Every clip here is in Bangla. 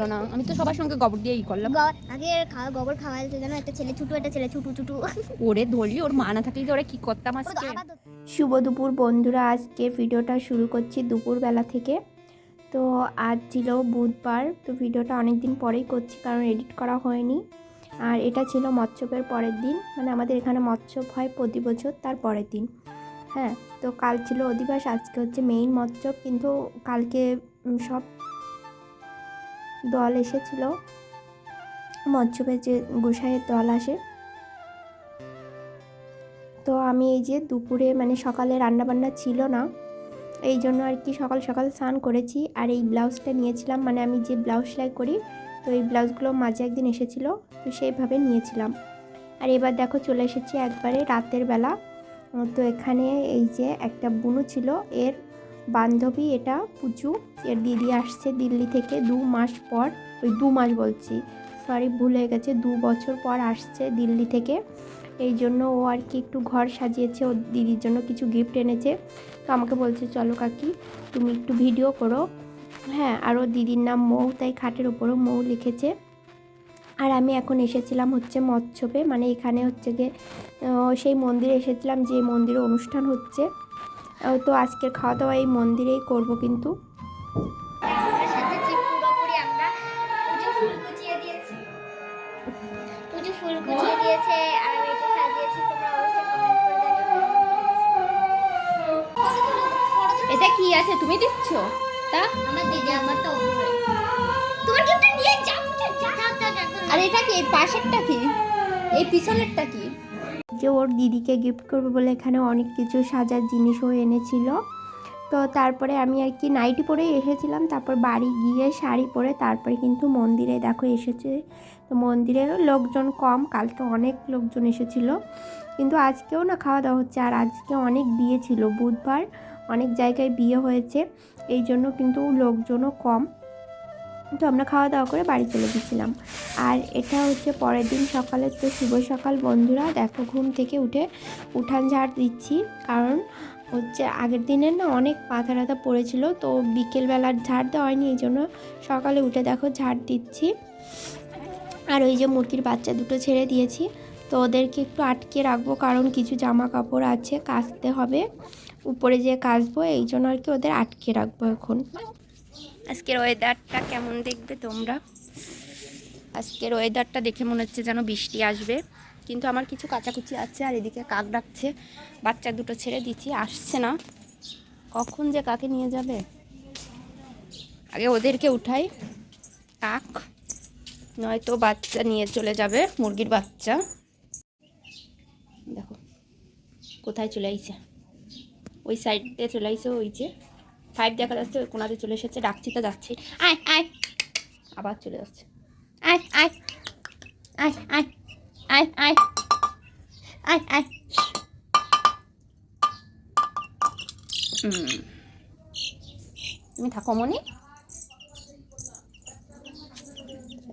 ছিল না, আমি তো সবার সঙ্গে গোবর দিয়েই করলাম। আগে গোবর খাওয়াইতে জানো, একটা ছেলে ছুটু ওরে ধরলি, ওর মা না থাকলে ওরা কি করতাম আজকে। শুভ দুপুর বন্ধুরা, আজকে ভিডিওটা শুরু করছি দুপুরবেলা থেকে। তো আজ ছিল বুধবার, তো ভিডিওটা অনেক দিন পরেই করছি কারণ এডিট করা হয়নি। আর এটা ছিল মৎস্যবের পরের দিন, মানে আমাদের এখানে মৎস্যব হয় প্রতি বছর তার পরের দিন। হ্যাঁ, তো কাল ছিল অধিবাস, আজকে হচ্ছে মেইন মৎস্যব। কিন্তু কালকে সব দল এসেছিল, মৎস্যবের যে গোসাইয়ের দল আসে। তো আমি এই যে দুপুরে মানে সকালে রান্নাবান্না ছিল না, এই জন্য আর কি সকাল সকাল স্নান করেছি। আর এই ব্লাউজটা নিয়েছিলাম, মানে আমি যে ব্লাউজ সেলাই করি, তো এই ব্লাউজগুলো মাঝে একদিন এসেছিলো, তো সেইভাবে নিয়েছিলাম। আর এবার দেখো চলে এসেছি একবারে রাতের বেলা। তো এখানে এই যে একটা বুনু ছিল, এর বান্ধবী, এটা পুচু, এর দিদি আসছে দিল্লি থেকে 2 মাস পর, ওই 2 মাস বলছি, সরি ভুল হয়ে গেছে, 2 বছর পর আসছে দিল্লি থেকে। এই জন্য ও আর কি একটু ঘর সাজিয়েছে, ওর দিদির জন্য কিছু গিফট এনেছে। তো আমাকে বলছে চলো কাকি তুমি একটু ভিডিও করো। হ্যাঁ, আর ওর দিদির নাম মৌ, তাই খাটের ওপরও মৌ লিখেছে। আর আমি এখন এসেছিলাম হচ্ছে মৎস্যবে, মানে এখানে হচ্ছে গিয়ে সেই মন্দিরে এসেছিলাম যে মন্দিরে অনুষ্ঠান হচ্ছে। তো আজকের খাওয়া দাওয়া এই মন্দিরেই করব। কিন্তু ফুল কুচিয়ে দিয়েছে আর আমি এটা সাজিয়েছি। তোমরা অবশ্যই কমেন্ট করে জানিও। এটা কি আছে তুমি দিচ্ছ? তা আমার দিদি আমারটা উপরে, তোমার গিফটটা নিয়ে যাও। আর এটা কি, পাশেরটা কি, এই পিছনেরটা কি? যে ওর দিদিকে গিফট করবে বলে এখানে অনেক কিছু সাজার জিনিসও এনেছিল। তো তারপরে আমি আর কি নাইটি পরেই এসেছিলাম, তারপর বাড়ি গিয়ে শাড়ি পরে তারপরে কিন্তু মন্দিরে দেখো এসেছে। তো মন্দিরেরও লোকজন কম, কালকে অনেক লোকজন এসেছিল, কিন্তু আজকেও না খাওয়া দাওয়া হচ্ছে। আর আজকে অনেক বিয়ে ছিল, বুধবার অনেক জায়গায় বিয়ে হয়েছে, এই জন্য কিন্তু লোকজনও কম। তো আমরা খাওয়া দাওয়া করে বাড়ি চলে গেছিলাম। আর এটা হচ্ছে পরের দিন সকালে। তো শুভ সকাল বন্ধুরা, দেখো ঘুম থেকে উঠে উঠান ঝাড় দিচ্ছি, কারণ হচ্ছে আগের দিনের না অনেক পাতা টাতা পড়েছিল, তো বিকেলবেলার ঝাড় দেওয়া হয়নি, এই জন্য সকালে উঠে দেখো ঝাড় দিচ্ছি। আর ওই যে মুরগির বাচ্চা দুটো ছেড়ে দিয়েছি, তো ওদেরকে একটু আটকে রাখবো, কারণ কিছু জামা কাপড় আছে কাচতে হবে, উপরে যে কাচবো, এই জন্য আর কি ওদের আটকে রাখবো এখন। আজকের ওয়েদারটা কেমন দেখবে তোমরা? আজকের ওয়েদারটা দেখে মনে হচ্ছে যেন বৃষ্টি আসবে, কিন্তু আমার কিছু কাচাকুচি আছে। আর এদিকে কাক ডাকছে, বাচ্চা দুটো ছেড়ে দিচ্ছি, আসছে না, কখন যে কাকে নিয়ে যাবে। আগে ওদেরকে উঠাই, কাক নয়তো বাচ্চা নিয়ে চলে যাবে, মুরগির বাচ্চা। দেখো কোথায় চলে আইছে, ওই সাইডে চলে আইছে, ওই যে 5 দেখা যাচ্ছে, ওই কোনাতে চলে এসেছে। ডাকছি তো যাচ্ছি, আয় আয়, আবার চলে যাচ্ছে, আয় আয় আয় আয় আয় আয় আয় আয়। তুমি থাকো মনি,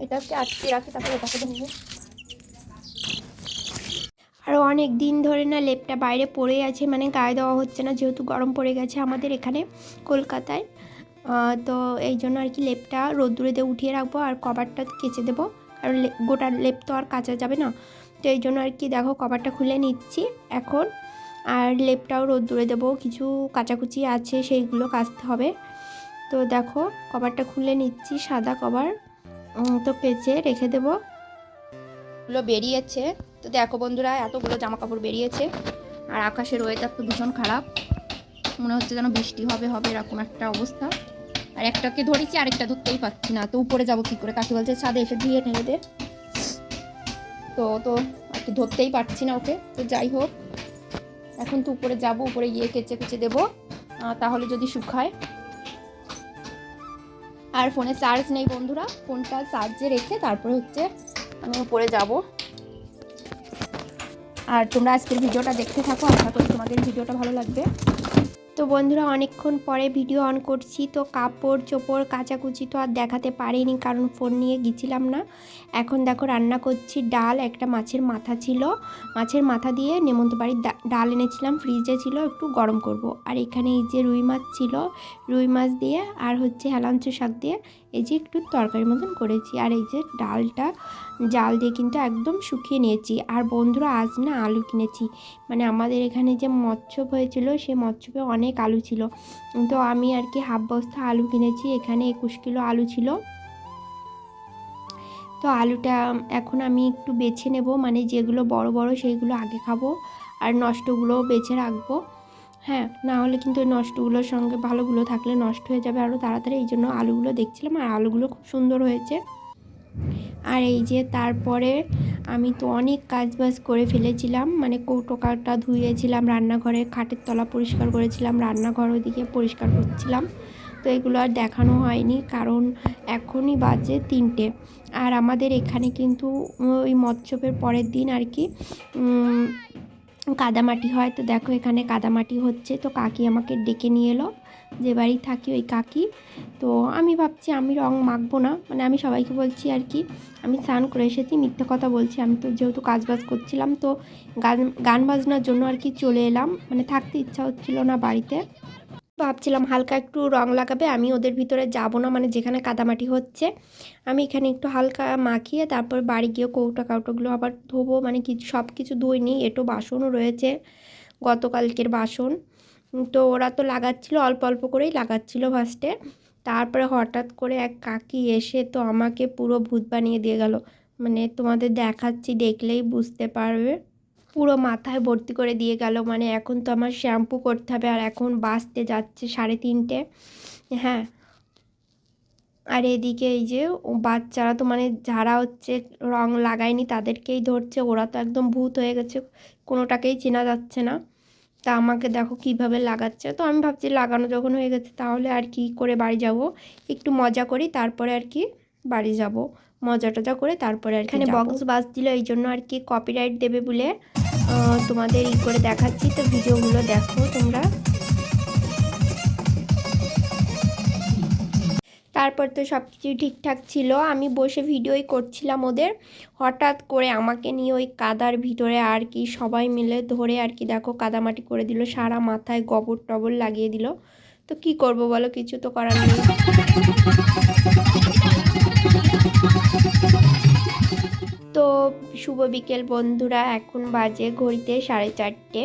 এটাকে আটকে রাখি, তারপরে এটাকে ধরবো। আর অনেক দিন ধরে না লেপটা বাইরে পড়ে আছে, মানে গায়ে দেওয়া হচ্ছে না, যেহেতু গরম পড়ে গেছে আমাদের এখানে কলকাতায়। তো এই জন্য আর কি লেপটা রোদ্দুরে দিয়ে উঠিয়ে রাখবো, আর কভারটা কেচে দেবো, কারণ গোটা লেপ তো আর কাচা যাবে না। তো এই জন্য আর কি দেখো কভারটা খুলে নিচ্ছি এখন। আর লেপটাও রোদ্দুরে দেবো, কিছু কাচাকুচি আছে সেইগুলো কাচতে হবে। তো দেখো কভারটা খুলে নিচ্ছি, সাদা কভার, তো কেচে রেখে দেবো। গুলো বেরিয়েছে, তো দেখো বন্ধুরা এতগুলো জামা কাপড় বেরিয়েছে। আর আকাশের ওয়েদার তো ভীষণ খারাপ, মনে হচ্ছে যেন বৃষ্টি হবে হবে এরকম একটা অবস্থা। আর একটাকে ধরেছি, আরেকটা ধরতেই পারছি না, তো উপরে যাবো কি করে? কাকি বলছে ছাদে এসে দিয়ে নেড়ে দে, তো আর কি ধরতেই পারছি না ওকে। তো যাই হোক, এখন তো উপরে যাবো, উপরে গিয়ে কেচে কুচে দেবো, তাহলে যদি শুকায়। আর ফোনে চার্জ নেই বন্ধুরা, ফোনটা চার্জে রেখে তারপরে হচ্ছে আমি উপরে যাব। আর তোমরা আজকের ভিডিওটা দেখতে থাকো, আশা করি তোমাদের ভিডিওটা ভালো লাগবে। তো বন্ধুরা অনেকক্ষণ পরে ভিডিও অন করছি, তো কাপড় চোপড় কাচাকুচি তো আর দেখাতে পারিনি কারণ ফোন নিয়ে গেছিলাম না। এখন দেখো রান্না করছি ডাল, একটা মাছের মাথা ছিল, মাছের মাথা দিয়ে নেমন্ত বাড়ির ডাল এনেছিলাম, ফ্রিজে ছিল, একটু গরম করব। আর এখানে এই যে রুই মাছ ছিল, রুই মাছ দিয়ে আর হচ্ছে হেলাঞ্চ শাক দিয়ে এই যে একটু তরকারির মতন করেছি। আর এই যে ডালটা জাল দিয়ে কিন্তু একদম শুকিয়ে নিয়েছি। আর বন্ধুরা আজ না আলু কিনেছি, মানে আমাদের এখানে যে মৎস্যপ হয়েছিল সেই মৎস্যপে অনেক আলু ছিল, তো আমি আর কি হাফ বস্তা আলু কিনেছি। এখানে 21 কিলো আলু ছিল। তো আলুটা এখন আমি একটু বেছে নেব, মানে যেগুলো বড় বড় সেইগুলো আগে খাবো আর নষ্টগুলো বেছে রাখবো। হ্যাঁ, না হলে কিন্তু ওই নষ্টগুলোর সঙ্গে ভালোগুলো থাকলে নষ্ট হয়ে যাবে আরও তাড়াতাড়ি, এই জন্য আলুগুলো দেখছিলাম। আর আলুগুলো খুব সুন্দর হয়েছে। আর এই যে তারপরে আমি তো অনেক কাজবাজ করে ফেলেছিলাম, মানে কৌটো কাটা ধুয়েছিলাম, রান্নাঘরে খাটের তলা পরিষ্কার করেছিলাম, রান্নাঘর ওদিকে পরিষ্কার করছিলাম। তো এগুলো আর দেখানো হয়নি কারণ এখনই বাজে 3টে। আর আমাদের এখানে কিন্তু ওই মৎস্যপের পরের দিন আর কি কাদামাটি হয়। তো দেখো এখানে কাদামাটি হচ্ছে, তো কাকি আমাকে ডেকে নিয়ে এলো, যে বাড়ি থাকি ওই কাকি। তো আমি ভাবছি আমি রং মাখবো না, মানে আমি সবাইকে বলছি আর কি আমি স্নান করে এসেছি, মিথ্যে কথা বলছি। আমি তো যেহেতু কাজবাজ করছিলাম, তো গান বাজনার জন্য আর কি চলে এলাম, মানে থাকতে ইচ্ছা হচ্ছিল না বাড়িতে। ভাবছিলাম হালকা একটু রং লাগাবে, আমি ওদের ভিতরে যাব না, মানে যেখানে কাদামাটি হচ্ছে আমি এখানে একটু হালকা মাখিয়ে তারপর বাড়ি গিয়ে কাউটোগুলো আবার ধোবো, মানে সব কিছু ধুইনি, এটো বাসনও রয়েছে গতকালকের বাসন। তো ওরা তো লাগাচ্ছিল, অল্প অল্প করেই লাগাচ্ছিল ফার্স্টে। তারপরে হঠাৎ করে এক কাকি এসে তো আমাকে পুরো ভূত বানিয়ে দিয়ে গেল, মানে তোমাদের দেখাচ্ছি দেখলেই বুঝতে পারবে। পুরো মাথায় ভর্তি করে দিয়ে গেল, মানে এখন তো আমার শ্যাম্পু করতে হবে, আর এখন বাজতে যাচ্ছে 3:30। হ্যাঁ, আর এদিকে এই যে বাচ্চারা তো মানে যারা হচ্ছে রং লাগায়নি তাদেরকেই ধরছে, ওরা তো একদম ভূত হয়ে গেছে, কোনোটাকেই চেনা যাচ্ছে না। তা আমাকে দেখো কিভাবে লাগাচ্ছে। তো আমি ভাবছি লাগানো যখন হয়ে গেছে তাহলে আর কি করে বাড়ি যাব, একটু মজা করি তারপরে আর কি বাড়ি যাব, মজা টজা করে তারপরে আর এখানে বক্স বাজছিল, এই জন্য আর কি কপিরাইট দেবে বলে তোমাদের করে দেখাচ্ছি। তো ভিডিওগুলো দেখো তোমরা। তারপর তো সব কিছু ঠিকঠাক ছিল, আমি বসে ভিডিওই করছিলাম ওদের, হঠাৎ করে আমাকে নিয়ে ওই কাদার ভিতরে আর কি সবাই মিলে ধরে আর কি দেখো কাদামাটি করে দিল, সারা মাথায় গোবর টবর লাগিয়ে দিল। তো কি করব বলো, কিছু তো করার নেই। তো শুভ বিকেল বন্ধুরা, এখন বাজে ঘড়িতে 4:30।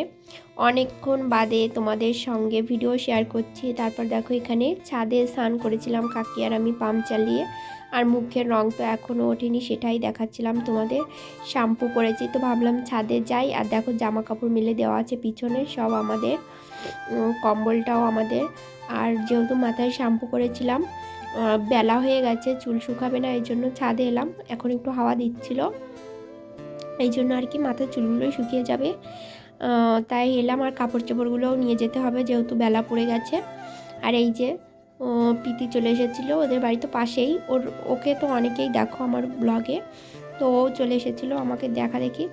অনেকক্ষণ বাদে তোমাদের সঙ্গে ভিডিও শেয়ার করছি। তারপর দেখো এখানে ছাদে স্নান করেছিলাম কাকি আর আমি পাম্প চালিয়ে, আর মুখের রং তো এখনও ওঠেনি, সেটাই দেখাচ্ছিলাম তোমাদের। শ্যাম্পু করেছি, তো ভাবলাম ছাদে যাই। আর দেখো জামা কাপড় মেলে দেওয়া আছে পিছনে সব আমাদের, কম্বলটাও আমাদের। আর যেহেতু মাথায় শ্যাম্পু করেছিলাম, বেলা হয়ে গেছে, চুল শুকাবে না, এই জন্য ছাদে এলাম, এখন একটু হাওয়া দিচ্ছিল, এই জন্য আর কি মাথার চুলগুলোই শুকিয়ে যাবে, তাই এলাম। আর কাপড় চোপড়গুলোও নিয়ে যেতে হবে যেহেতু বেলা পড়ে গেছে। আর এই যে প্রীতি চলে এসেছিলো, ওদের বাড়ি তো পাশেই, ওকে তো অনেকেই দেখো আমার ব্লগে, তো ও চলে এসেছিলো আমাকে দেখা দেখি।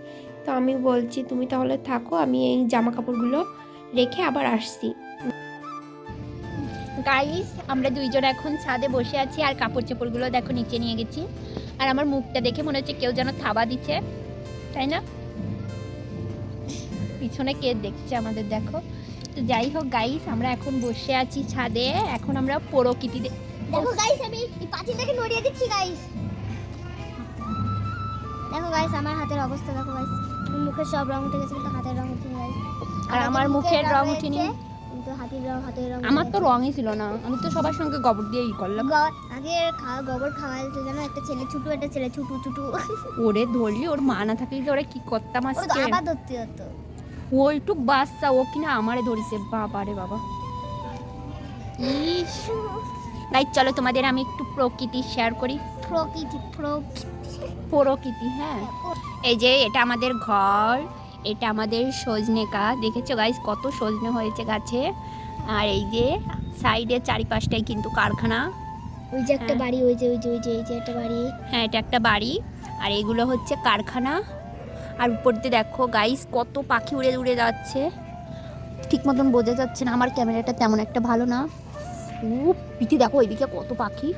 তো আমি বলছি তুমি তাহলে থাকো, আমি এই জামা কাপড়গুলো রেখে আবার আসছি। গাইস আমরা দুইজন এখন ছাদে বসে আছি, আর কাপড় চোপড়গুলো দেখো নিচে নিয়ে গেছি। আর আমার মুখটা দেখে মনে হচ্ছে কেউ যেন থাবা দিচ্ছে, তাই না? পিছনে কে দেখছে আমাদের দেখো। তো যাই হোক গাইস, আমরা এখন বসে আছি ছাদে, এখন আমরা প্রকৃতি দেখো গাইস, আমি এই পাতিলটাকে নড়িয়ে দিচ্ছি গাইস। দেখো গাইস আমার হাতের অবস্থা দেখো গাইস, মুখের সব রং উঠে গেছে কিন্তু হাতের রং উঠেনি গাইস। আর আমার মুখের রং উঠেনি, কিন্তু হাতের রং আমার তো রঙই ছিল না, আমি তো সবার সঙ্গে গোবর দিয়ে করলাম। আগে গোবর খাওয়াইছে জানো, একটা ছেলে ছুটু ওরে ধরলি, ওর মা না থাকলে ওরা কি করতাম আজকে, আবার ধরতে হতো। ওইটুক বাচ্চা ও কিনা আমারে ধরিছে, বাবা রে বাবা। ইস গাইস চলো তোমাদের আমি একটু প্রকৃতি শেয়ার করি। প্রকৃতি হ্যাঁ, এই যে এটা আমাদের ঘর, এটা আমাদের সজনে গাছ, দেখেছো গাইস কত সজনে হয়েছে গাছে। আর এই যে সাইডে চারিপাশটাই কিন্তু কারখানা, ওই যে একটা বাড়ি, ওই যে একটা বাড়ি, হ্যাঁ এটা একটা বাড়ি, আর এগুলো হচ্ছে কারখানা। আর উপর দিয়ে দেখো গাইস কত পাখি উড়ে উড়ে যাচ্ছে, ঠিক মতন বোঝা যাচ্ছে না, আমার ক্যামেরাটা তেমন একটা ভালো না। ও পিঠে দেখো ওইদিকে কত পাখি,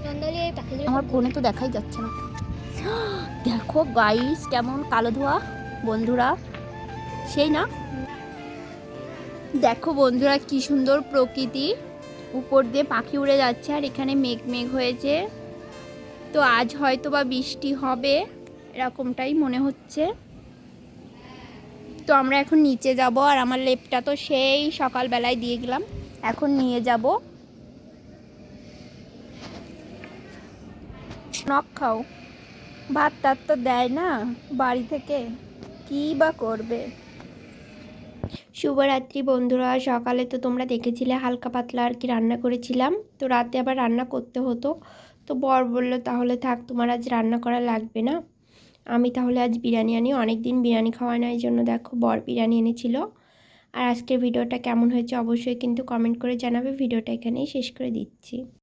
চন্দলি এই পাখিগুলো আমার ফোনে তো দেখাই যাচ্ছে না। দেখো গাইস কেমন কালো ধোয়া বন্ধুরা, সেই না? দেখো বন্ধুরা কি সুন্দর প্রকৃতি, উপর দিয়ে পাখি উড়ে যাচ্ছে আর এখানে মেঘ মেঘ হয়েছে। তো আজ হয়তো বা বৃষ্টি হবে এরকমটাই মনে হচ্ছে। তো আমরা এখন নিচে যাব, আর আমার লেপটা তো সেই সকালবেলায় দিয়ে গেলাম, এখন নিয়ে যাব। নখ খাও, ভাত টাত তো দেয় না বাড়ি থেকে, কী বা করবে। শুভরাত্রি বন্ধুরা। সকালে তো তোমরা দেখেছিলে হালকা পাতলা আর কি রান্না করেছিলাম, তো রাতে আবার রান্না করতে হতো। তো বর বললো তাহলে থাক, তোমার আজ রান্না করা লাগবে না, আমি তাহলে আজ বিরিয়ানি আনি। অনেক দিন বিরিয়ানি খাওয়া না, এই জন্য দেখো বর বিরিয়ানি এনেছিল। আর আজকের ভিডিওটা কেমন হয়েছে অবশ্যই কিন্তু কমেন্ট করে জানাবে। ভিডিওটা এখানেই শেষ করে দিচ্ছি।